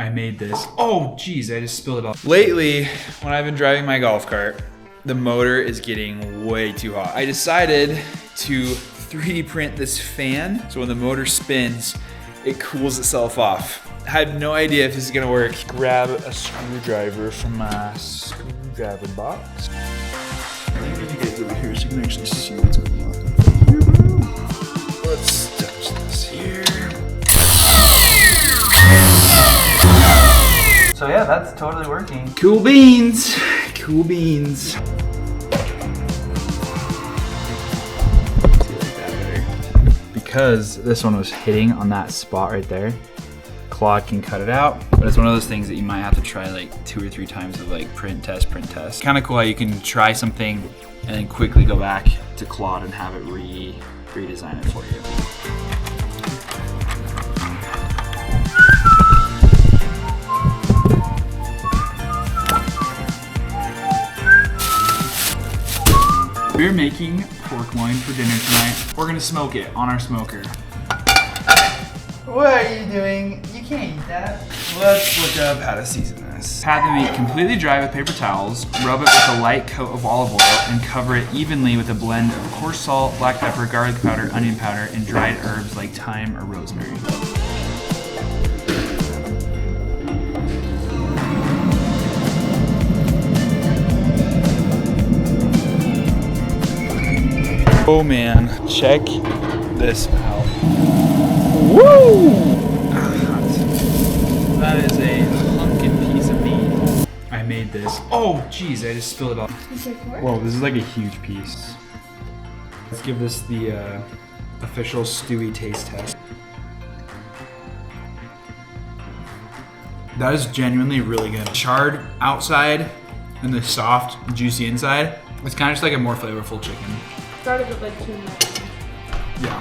I made this. Oh, geez, I just spilled it all. Lately, when I've been driving my golf cart, the motor is getting way too hot. I decided to 3D print this fan, so when the motor spins, it cools itself off. I have no idea if this is gonna work. Grab a screwdriver from my screwdriver box. I'm gonna get over here so you can actually see what's going on. Let's touch this here. So yeah, that's totally working. Cool beans, cool beans. Because this one was hitting on that spot right there, Claude can cut it out. But it's one of those things that you might have to try like 2 or 3 times of like print test. Kind of cool how you can try something and then quickly go back to Claude and have it redesign it for you. We're making pork loin for dinner tonight. We're gonna smoke it on our smoker. What are you doing? You can't eat that. Let's look up how to season this. Pat the meat completely dry with paper towels, rub it with a light coat of olive oil, and cover it evenly with a blend of coarse salt, black pepper, garlic powder, onion powder, and dried herbs like thyme or rosemary. Oh man, check this out. Woo! That is a hunkin' piece of meat. I made this. Oh geez, I just spilled it all. Whoa, this is like a huge piece. Let's give this the official Stewie taste test. That is genuinely really good. Charred outside and the soft, juicy inside. It's kind of just like a more flavorful chicken. Started with like 2 minutes. Yeah.